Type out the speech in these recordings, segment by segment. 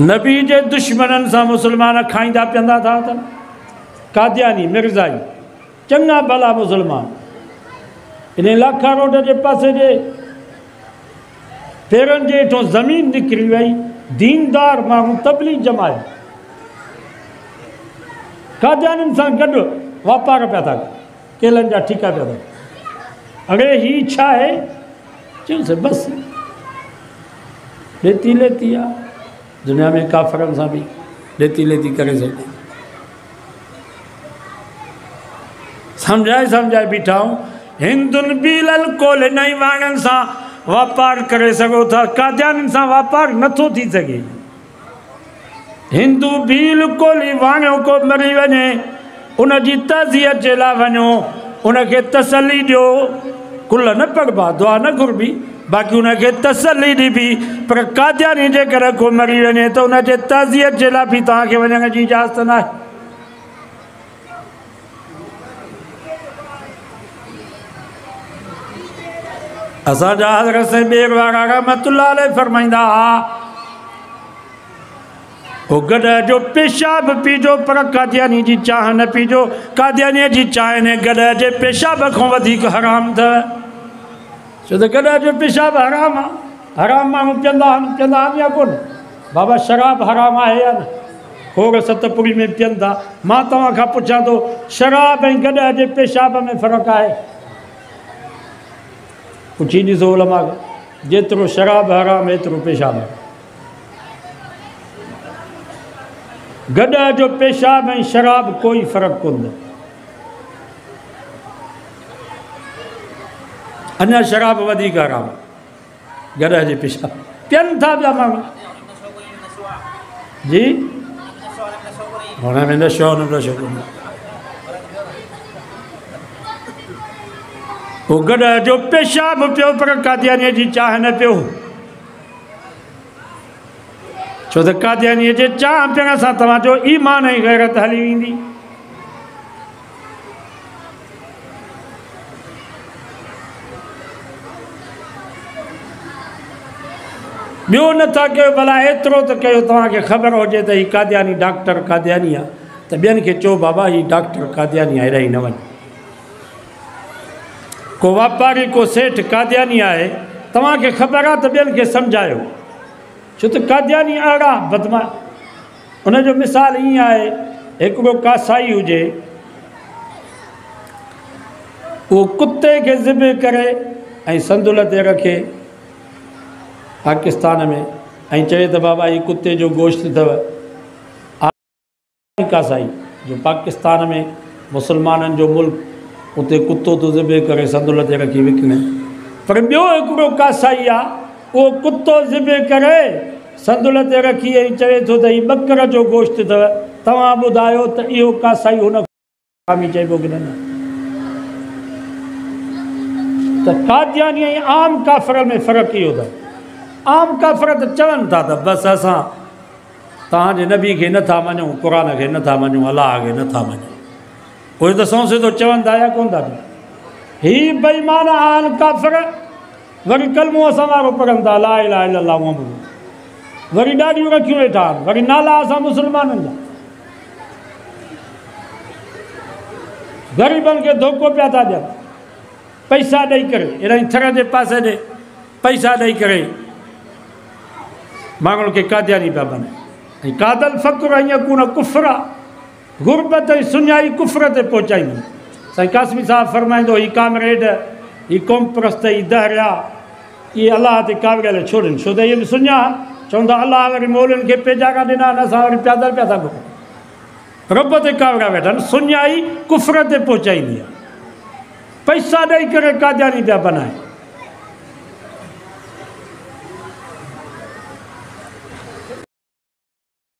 नबी जे दुश्मनन से मुसलमान खाईंदा पियंदा था त कादियानी मिर्ज़ाई चंगा भला मुसलमान इन लाखा रोड के पासे जे पेरन जे हेठों ज़मीन निकिरी वई दीनदार माण्हू तबलीग जमाए कादियानी से गॾु वापार पिया था केलनि जा ठीका पिया था अरे ही छा है चयोसि बस लेती लेती आ दुनिया में काफ़रनि सां बि लेती लेती करे सघे समझाए बीठा हूँ हिंदुन बीलल कोल नई वाणनि सां वापार करे सघो था कादियानी सां वापार नथो थी सघे हिंदू बील कोली वाणियो को मरी वञे उन जी तज़ियत जे लाइ वञो उनखे तसली ॾियो कुल न पढ़बा दुआ न घुरबी बाक़ी उनखे तसली ॾिबी पर कादियानी जे करे को मरी वञे त उनजे तज़ियत जे लाइ बि तव्हांखे वञण जी इजाज़त न आहे असांजा हज़रत से बेग वारा रहमतुल्लाह अलैह फरमाईंदा हा वो गॾ जो पेशाब पीजो पर कादियानी जी चाह न पीजो कादियानी जी चाह ने गॾ जे पेशाब खां वधीक हराम अथव छो त गॾ जो पेशाब हराम आहे हराम माण्हू पीअंदा आहिनि या कोन बाबा शराब हराम आहे या न खोड़ सतपुड़ी में पीअनि था मां तव्हां खां पुछां थो शराब ऐं गॾ जे पेशाब में फ़र्क़ु आहे पुछी ॾिसो उलमा जेतिरो शराब हराम एतिरो पेशाब आहे गॾ जो पेशाब ऐं शराब कोई फ़र्क़ु कोन अञा शराब वधीक हराम गॾ जे पेशाब पियनि था पिया माण्हू जी हुन में नशो कोन्हे वो गॾ जो पेशाब पियो पर कादियानी जी चाह न पियो छो त कादियानी जे चाह पियण सां तव्हांजो ईमान ऐं गैरत हली वेंदी ॿियो नथा कयो भला एतिरो त कयो तव्हांखे ख़बर हुजे त हीउ कादियानी डॉक्टर कादियानी आहे त ॿियनि खे चओ बाबा हीउ डॉक्टर कादियानी आहे अहिड़ा ई न वञ को वापारी को सेठ कादियानी आहे तव्हांखे ख़बर आहे त ॿियनि खे सम्झायो छो त कादियानी अहिड़ा बदमा उनजो मिसाल ईअं आहे हिकिड़ो कासाई हुजे उहो कुते खे ज़िब करे ऐं संदुल ते रखे पाकिस्तान में ऐं चए त बाबा हीउ कुते जो गोश्त अथव कासाई जो पाकिस्तान में मुसलमाननि जो मुल्क उते कुतो तो ज़िबे करे संदुल ते रखी विकिणे पर ॿियो हिकिड़ो कासाई आहे उहो कुतो ज़िबे करे संदुल ते रखी ऐं चवे थो त हीउ ॿकर जो गोश्त अथव तव्हां ॿुधायो त इहो कासाई हुन कामी चइबो की न त कादियानी ऐं आम काफ़र में फ़र्क़ु इहो अथव आम काफ़र त चवनि था त बसि असां तव्हांजे नबी खे नथा मञूं क़ुर खे नथा मञूं अलाह खे नथा मञूं उहे त सौं सिधो चवनि था या कोन था हीउ बेईमान आहिनि काफ़र वरी कलमो असां वारो पढ़नि था ला इलाहा इल्लल्लाह मुहम्मद वरी ॾाढियूं रखियूं वेठा आहिनि वरी नाला असां मुसलमाननि जा ग़रीबनि खे धोखो पिया था ॾियनि पैसा ॾेई करे अहिड़ा थर जे पासे ॾे पैसा ॾेई करे माण्हुनि खे कादियानी पिया बने ऐं कादल फ़क़्र ऐं यकून कुफ़्र आहे गुरबत ऐं सुञाई कुफ़्र ते पहुचाईंदी साईं कासमी साहिबु फरमाईंदो हीउ कामरेड हीउ क़ौम परस्त हीउ दहरिया इहे अलाह ते कावड़ियल छोड़नि छो त इहे बि सुञा चवंदा अलाह वरी मोलनि खे पेजागा ॾिना आहिनि असां वरी प्यादल पिया था घुमूं रब ते कावड़ा वेठा आहिनि सुञाई कुफ़्र ते पहुचाईंदी आहे पैसा ॾेई करे कादियानी पिया बनाए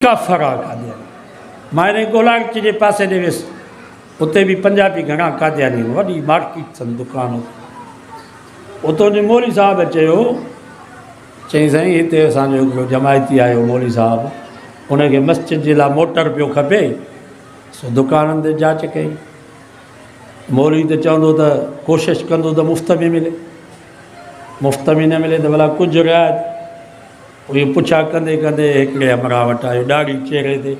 काफ़र आहे कादियानी मां हिन गोलाची जे पासे ॾे वियुसि उते बि पंजाबी घणा कादियानी वॾी मार्केट अथनि दुकान उतां जो मौली साहिबु चयो चई साईं हिते असांजो हिकिड़ो जमायती आयो मौली साहिबु उनखे मस्जिद जे लाइ मोटर पियो खपे सो दुकाननि ते जांच कई मौली त चवंदो त कोशिशि कंदो त मुफ़्त में मिले मुफ़्त में न मिले त भला कुझु रिआयत उहे पुछा कंदे कंदे हिकिड़े अमरा वटि आयो, ॾाढी चेहरे ते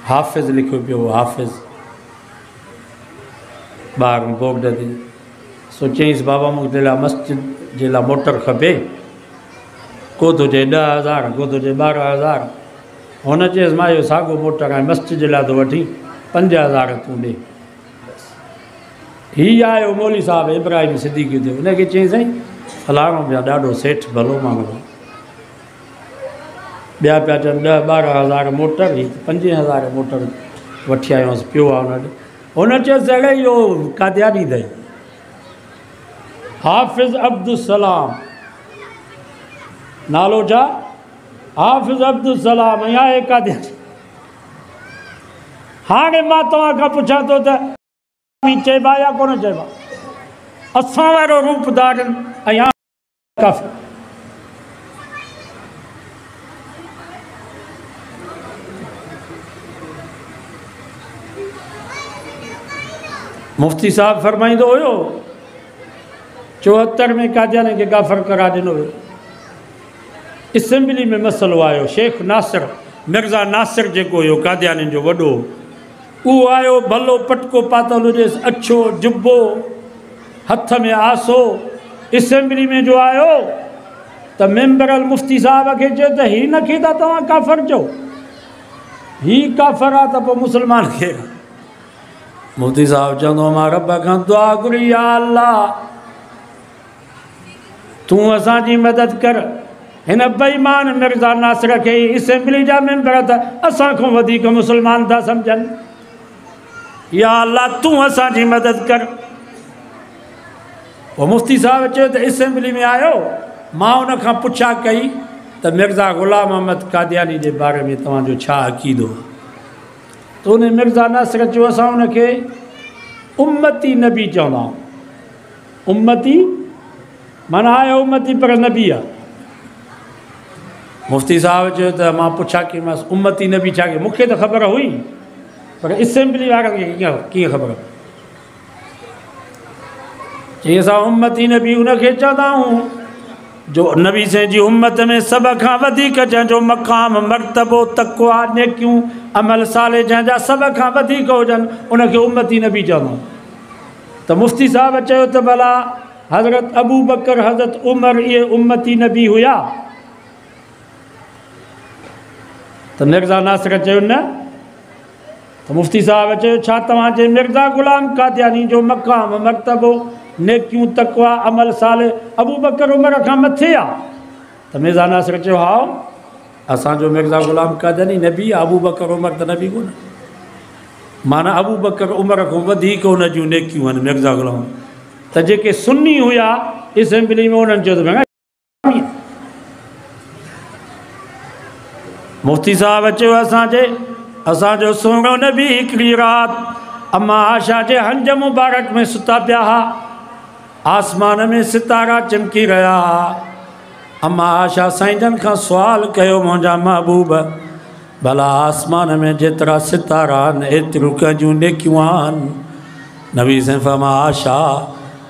हाफ़िज़ लिखियो पियो, हाफ़िज़ ॿार बोर्ड ते। सो चयईंसि बाबा मूंखे लाइ मस्जिद जे लाइ मोटर खपे, को थो चए 10,000, को थो चए 12,000। हुन चयसि मां इहो साॻियो मोटर आहे, मस्जिद जे लाइ थो वठी 5,000 तूं ॾे। हीअ आयो मौली साहिबु इब्राहिम सिद्दीक़ी ते, हुनखे चयईं साईं फलाणो ॿिया ॾाढो सेठ भलो माण्हू आहे, ॿिया पिया चवनि 10-12,000 मोटर, हीअ 5,000 मोटर वठी आयोसि पियो आहे हुन ॾे। हुन चयोसि अड़े इहो काद्यानी अथई, हाफ़िज़ अब्दुल सलाम, नालो छा? हाफ़िज़ अब्दुल सलाम, ऐं आहे काद्यानी। हाणे मां तव्हां खां पुछां थो त चइबा या कोन चइबा? असां वारो रूप धारनि ऐं काफ़ी। मुफ्ती साहब फरमाईंदो हुयो 74 में काद्यानी खे काफ़र करार ॾिनो वियो। असेंबली में मसइलो आयो, शेख नासिर, मिर्ज़ा नासिर जेको हुयो काद्यानी जो वॾो, उहो आयो भलो पटको पातल हुजेसि, अछो जुब्बो, हथ में आसो, असेंबली में जो आयो त मेंबर मुफ्ती साहब खे चयो त हीअ न खे था तव्हां काफ़र चओ, हीअ काफ़र आहे त पोइ मुस्लमान खे। मुफ्ती साहब चवंदो मां रब खां दुआ घुरी, या अल्लाह तूं असांजी मदद कर, हिन बेईमान मिर्ज़ा नासिर खे असेंबली जा मेंबर त असां खां वधीक मुस्लमान था सम्झनि, या अल्लाह तूं असांजी मदद कर। पोइ मुफ्ती साहब चयो त असेंबली में आयो, मां उन खां पुछा कई त मिर्ज़ा ग़ुलाम अहमद काद्यानी जे बारे में तव्हांजो छा अक़ीदो? त उन मिर्ज़ा नासिर चयो असां उनखे उम्मती नबी चवंदा आहियूं। उम्मती माना आहे उम्मती पर नबी आहे। मुफ्ती साहब चयो त मां पुछा कईमांसि उम्मती नबी छा के? मूंखे त ख़बर हुई पर असेंबली वारनि खे कीअं ख़बर? चई असां उम्मती नबी उनखे चवंदा आहियूं जो नबी साईं जी उम्मत में सभ खां वधीक जंहिंजो मक़ाम मर्तबो तक़वा नेकियूं अमल साले जंहिंजा सभ खां वधीक हुजनि उनखे उम्मती नबी चवंदा आहियूं। त मुफ्ती साहब चयो त भला हज़रत अबू बकर, हज़रत उमर इहे उम्मती नबी हुया? त मिर्ज़ा नासिर चयो न। त मुफ्ती साहब चयो छा तव्हांजे मिर्ज़ा ग़ुलाम काद्यानी जो मक़ाम मर्तबो नेकियूं तक़वा अमल साले अबू बकर उमर खां मथे आहे? त मिर्ज़ा नासिर चयो हा, असांजो मिर्ज़ा ग़ुलाम काद्यानी नबी आहे, अबू बकर उमर त नबी कोन, माना अबू बकर उमर खां वधीक हुन जूं नेकियूं आहिनि मिर्ज़ा ग़ुलाम। त जेके सुन्नी हुया असेंबली में उन्हनि चयो त भेण मुफ्ती साहब चयो असांजो सोनो नबी हिकिड़ी राति अम्मा आशा जे हंज मुबारक में सुता पिया हा, आसमान में सितारा चमकी रहा हा। अम्मा आशा साईं जन खां सुवाल कयो मुंहिंजा महबूब भला आसमान में जेतिरा सितारा आहिनि एतिरियूं कंहिंजूं नेकियूं आहिनि? नबी साईं फरमा आशा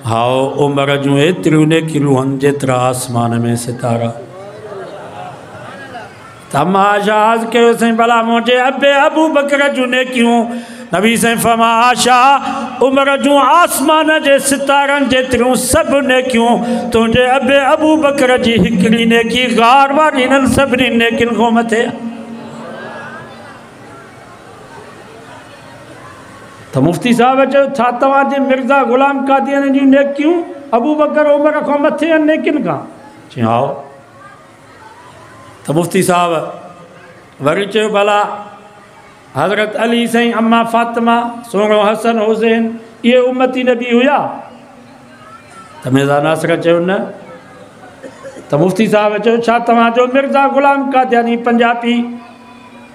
हाओ उमर जूं एतिरियूं नेकियूं आहिनि जेतिरा आसमान में सितारा। अम्मा आशा अर्ज़ कयो साईं भला मुंहिंजे अबे अबू बकर जूं नेकियूं? नबी साईं फरमा आशा उमर जूं आसमान जे सितारनि जेतिरियूं सभु नेकियूं तुंहिंजे अबे अबू बकर जी हिकिड़ी नेकी गार वारी हिननि सभिनी नेकियुनि खां मथे। त मुफ्ती साहब चयो छा तव्हांजे मिर्ज़ा ग़ुलाम कादियानी जूं नेकियूं अबू बकर उमर खां मथे आहिनि नेकियुनि खां? चयो हा। त मुफ्ती साहब वरी चयो भला हज़रत अली साईं, अम्मा फ़ातिमा, सोनो हसन हुसैन इहे उम्मती नबी हुया? त मिर्ज़ा नासिर चयो न। त मुफ्ती साहब चयो छा तव्हांजो मिर्ज़ा ग़ुलाम कादियानी पंजाबी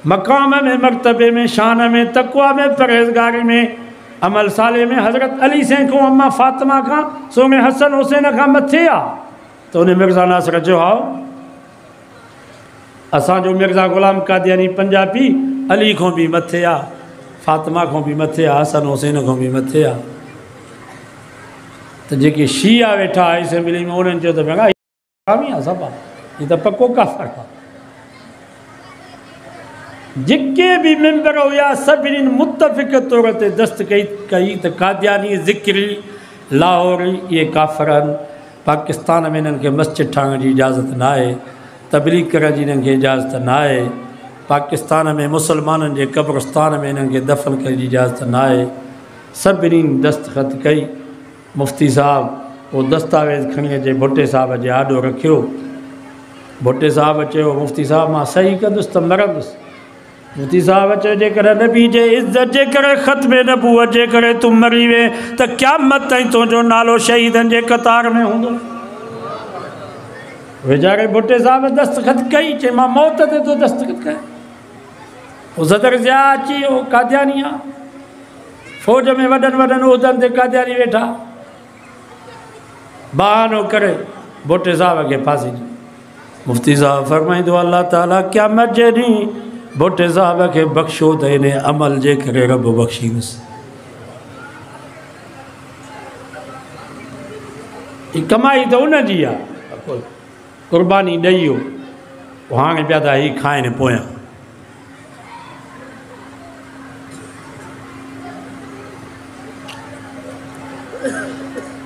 मक़ाम में मर्तबे में शान में तक़वा में परहेज़गारी में अमल साले में हज़रत अली साईं खां अम्मा फ़ातिमा खां सोने हसन हुसैन खां मथे आहे? त उन मिर्ज़ा नासिर चयो हा, असांजो मिर्ज़ा ग़ुलाम कादियानी पंजाबी अली खां बि मथे आहे, फ़ातिमा खां बि मथे आहे, हसन हुसैन खां बि मथे आहे। त जेके शिया वेठा असेंबली में उन्हनि चयो त भेण आहे सभु आहे। ये तो पक्को काफ़र है। जिके भी मेंबर हुआ सभिनी मुतफ़िक़ तौर ते दस्त कई तो कादियानी ज़िक्री लाहौरी ये काफ़र आहिनि। पाकिस्तान में इन्हनि खे मस्जिद ठाहिण जी इजाज़त न आहे, तबलीग करण जी इन्हनि खे इजाज़त न आहे। पाकिस्तान में मुसलमाननि जे क़ब्रस्तान में इन्हनि खे दफ़न करण जी इजाज़त न आहे। सभिनी दस्तख़त कई। मुफ्ती साहब वो दस्तावेज़ खणी अचे भुट्टे साहब जे आॾो रखियो। भुट्टे साहब चयो मुफ्ती साहब मां सही कंदुसि त मरंदुसि। मुफ्ती साहब चयो जेकर नबी जे इज़्ज़त जे करे ख़त्मे नबूवत जे करे तू मरी वे त क़यामत ताईं तुंहिंजो नालो शहीदनि जे कतार में हूंदो। वेचारे भुट्टे साहब दस्तख़त कई, चई मां मौत ते तो दस्तख़त कया। वो सदर ज़िया अची वियो कादियानी आहे, फ़ौज में वॾनि वॾनि उहिदनि ते कादियानी वेठा। बहानो करे भुट्टे साहब खे फांसी ॾी। मुफ्ती साहब फरमाईंदो अल्लाह ताला क़यामत जे ॾींहुं भुट्टे साहब खे बख़्शो त इन अमल जे करे रब बख़्शींदुसि। ही कमाई त उनजी आहे, क़ुर्बानी ॾेई हो, हाणे पिया था ही खाइनि पोयां।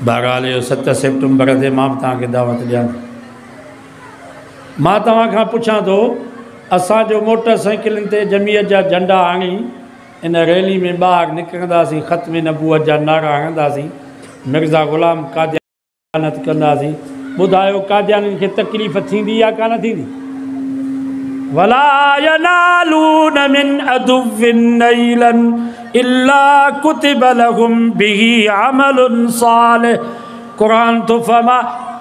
बहरहाल 7 सेप्टेम्बर ते मां बि तव्हांखे दावत ॾियां। मां तव्हां खां पुछां थो, असांजो मोटरसाइकिलुनि ते जमीयत जा झंडा आणी इन रैली में ॿाहिरि निकिरंदासीं, ख़त्मे नबूवत जा नारा हणंदासीं, मिर्ज़ा ग़ुलाम कादियानत कंदासीं। ॿुधायो कादियानियुनि खे तकलीफ़ थींदी या कान थींदी? वला यनालून मिन अदुव्विन नैलन इल्ला कुतिब लहुम बिही अमलुन सालिह। क़ुरान तो फरमा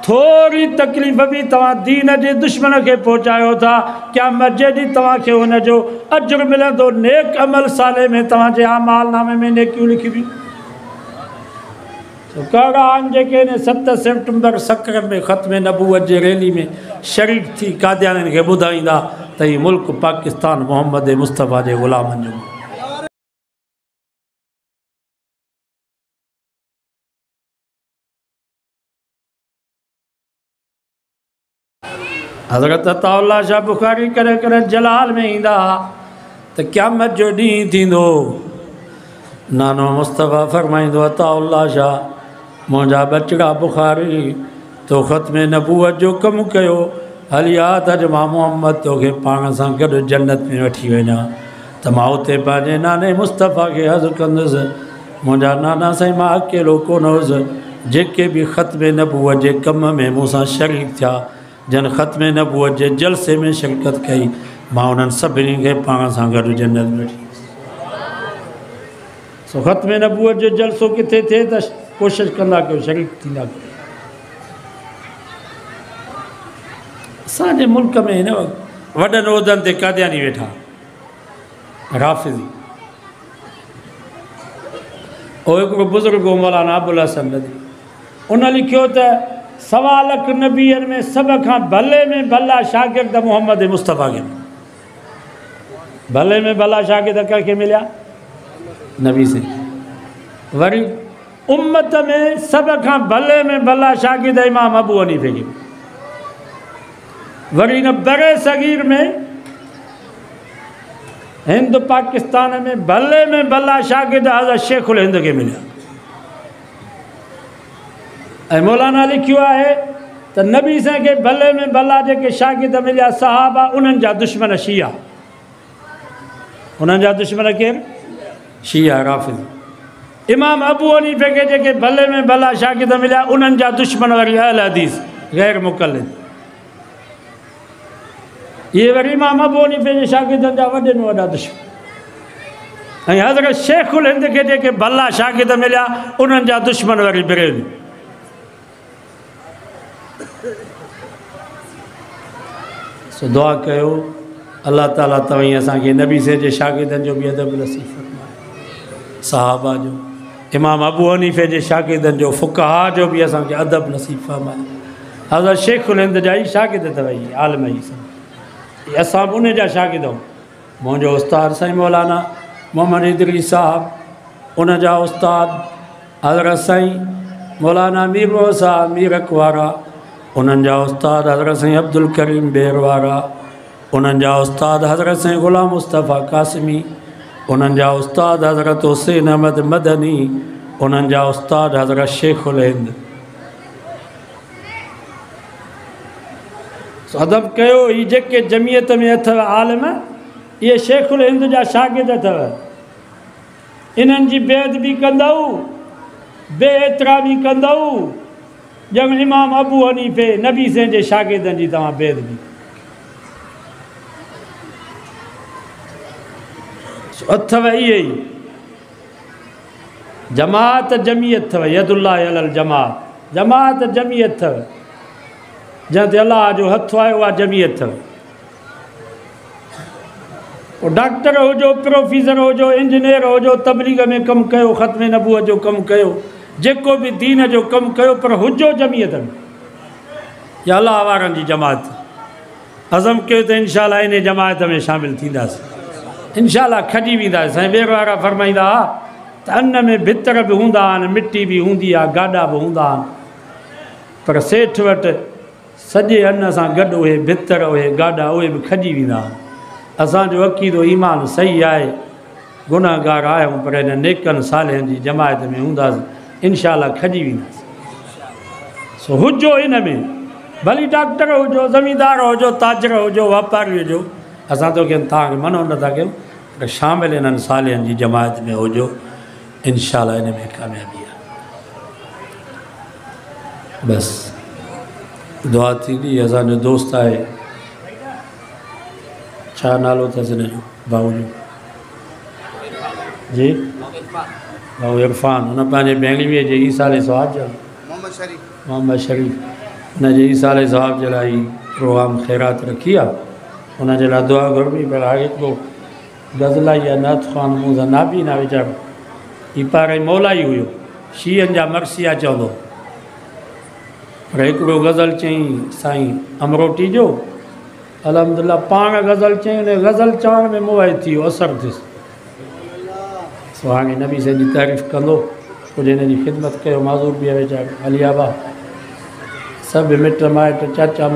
थोड़ी तकलीफ़ भी तव्हां दीन जे दुश्मन के पहुचायो था, क़यामत जे ॾींहुं तव्हांखे हुनजो अजुर मिलंदो। नेक अमल साले में तव्हांजे अमाल नामे में नेकियूं लिखिबियूं। कहिड़ा आहिनि जेके 7 सेप्टेम्बर सकरत में ख़त्मे नबूवत जे रैली में शरीक थी कादियानियुनि खे ॿुधाईंदा त ही मुल्क पाकिस्तान मोहम्मद मुस्तफ़ा जे ग़ुलामनि जो। हज़रत अताउल्लाह शाह बुखारी करे करे जलाल में ईंदा त क़यामत जो ॾींहुं थींदो। नानो मुस्तफ़ा फरमाईंदो अताउल्लाह शाह मुंहिंजा बचड़ा बुखारी तो ख़त्मे नबूवत जो कमु कयो, हली आ त अॼु मां मोहम्मद तोखे पाण सां गॾु जन्नत में वठी वञा त मां उते पंहिंजे नाने मुस्तफ़ा खे हज़ कंदुसि। मुंहिंजा नाना साईं मां अकेलो कोन हुउसि, जेके बि ख़त्मे नबूवत जे कम में मूंसां शरीक थिया, जन ख़त्मे नबूवत जे जलसे में शिरकत कई, मां उन्हनि सभिनी खे पाण सां गॾु जन्नत में वठी। सो ख़त्मे नबूवत जो जलसो किथे थिए त कोशिशि कंदा कयो, शरीक थींदा कयो। असांजे मुल्क में हिन वक़्तु वॾनि उहिदनि ते कादियानी वेठा, राफ़िज़ी। और हिकिड़ो बुज़ुर्ग हो मौलाना अबुल हसन नदवी, उन लिखियो त 1.25 लाख नबीअनि में सभ खां भले में भला शागिर्द मोहम्मद मुस्तफ़ा खे। भले में भला शागिर्द कंहिंखे मिलिया? नबी से। वरी उम्मत में सभ खां भले में भला शागिर्द इमाम अबू हनीफ़े खे। वरी न बरे सगीर में हिंद पाकिस्तान में भले में भला शागिर्द हज़रत शेखुल हिंद के मिलिया। ऐं मौलाना लिखियो आहे त नबी साईं खे भले में भला जेके शागिर्द मिलिया सहाबा, उन्हनि जा दुश्मन शिया। उन्हनि जा दुश्मन केरु? शिया राफ़िज़। इमाम अबू हनीफ़े के जेके भले में भला शागिर्द मिलिया, उन्हनि जा दुश्मन वरी अहल हदीस गैर मुक़ल्लिद। ये वरी इमाम अबू हनीफ़े जे शागिर्दनि जा वॾे में वॾा दुश्मन। ऐं हज़रत शेखुल हिंद के जेके भला शागिर्द मिलिया, उन्हनि जा दुश्मन वरी बरेलवी। सो दुआ कयो अल्लाह ताला तव्हीं असांखे नबी से जे शागिर्दनि जो बि अदब नसीब फरमाए, सहाबा जो, इमाम अबू हनीफ़े जे शागिर्दनि जो, फ़ुक़हा जो बि असांखे अदब नसीब फरमाए। हज़रत शेखुल हिंद जा ई शागिर्द अथव, ई आलम ई सभु असां बि उन जा शागिर्द आहियूं। मुंहिंजो उस्ताद साईं मौलाना मोहम्मद इदरीस साहब, उन जा उस्ताद हज़रत साईं मौलाना मीर साहब मीर अकवारा, उन्हनि जा उस्ताद हज़रत साईं अब्दुल करीम बेरवारा, उन्हनि जा उस्ताद हज़रत साईं ग़ुलाम मुस्तफ़ा कासिमी, उन्हनि जा उस्ताद हज़रत हुसैन अहमद मदनी, उन्हनि जा उस्ताद हज़रत शेखुल हिंद। अदब कयो, ही जेके जमियत में अथव आलिम, ये शेखुल हिंद जा शागिर्द अथव। इन्हनि जी बेअदबी कंदव, बेएतिरामी कंदव, ॼण इमाम अबू हनीफ़े नबी साईं जे शागिर्दनि जी तव्हां बेअदबी अथव। इहे ई जमात जमियत अथव, यदुल्लाह अलल जमात, जमात जमियत अथव, जंहिं ते अलाह जो हथु आहे उहा जमियत अथव। पोइ डॉक्टर हुजो, प्रोफेसर हुजो, इंजीनियर हुजो, तबलीग में कमु कयो, ख़त्म नबूअत जो कमु कयो, जेको बि दीन जो कमु कयो, पर हुजो जमियत में, या अलाह वारनि जी जमात। अज़म कयो त इंशाअल्लाह इन जमात में शामिलु थींदासीं, इंशाअल्लाह खॼी वेंदासीं। साईं ॿेर वारा फरमाईंदा हुआ त अन्न में भितर बि हूंदा आहिनि, मिटी बि हूंदी आहे, गाॾा बि हूंदा आहिनि, पर सेठ वटि सॼे अन्न सां गॾु उहे भितर, उहे गाॾा, उहे बि खॼी वेंदा आहिनि। असांजो अक़ीदो ईमान सही आहे, गुनाहगार आहियूं, पर हिन नेकनि सालनि जी जमायत में हूंदासीं, इंशाअल्लाह खॼी वेंदासीं। सो हुजो इन में, भली डॉक्टर हुजो, ज़मींदार हुजो, ताजर हुजो, वापारी हुजो, असां तो तव्हांखे मनो नथा कयूं, पर शामिल इन्हनि सालनि जी जमायत में हुजो, इंशाअल्लाह इन में कामयाबी आहे। बसि दुआ थींदी। असांजो दोस्त आहे, छा नालो अथसि हिन जो भाऊ जो? जी भाऊ इरफान। हुन पंहिंजे बैंगलीअ जे ईसाले सवाब जो मोहम्मद शरीफ़, हुनजे ईसाले सवाब जे लाइ प्रोग्राम ख़ैरात रखी आहे, हुनजे लाइ दुआ घुरबी। पर हाणे हिकिड़ो गज़ल आई आहे, नाथ ख़ान मूं सां नाबी न वीचारो, हीउ पारे मौलाई हुयो, शीहनि जा मरसिया चवंदो, पर हिकिड़ो गज़ल चई साईं अमरोटी जो, अलहमदिल्ला पाण गज़ल चई, उन गज़ल चवण में मुआद थी वियो, असरु थियुसि। सो हाणे नबी साईं जी तारीफ़ कंदो, कुझु हिन जी ख़िदमत कयो, माज़ूर बि आहे वीचारो, अली आबा, सभु मिट माइट, चाचा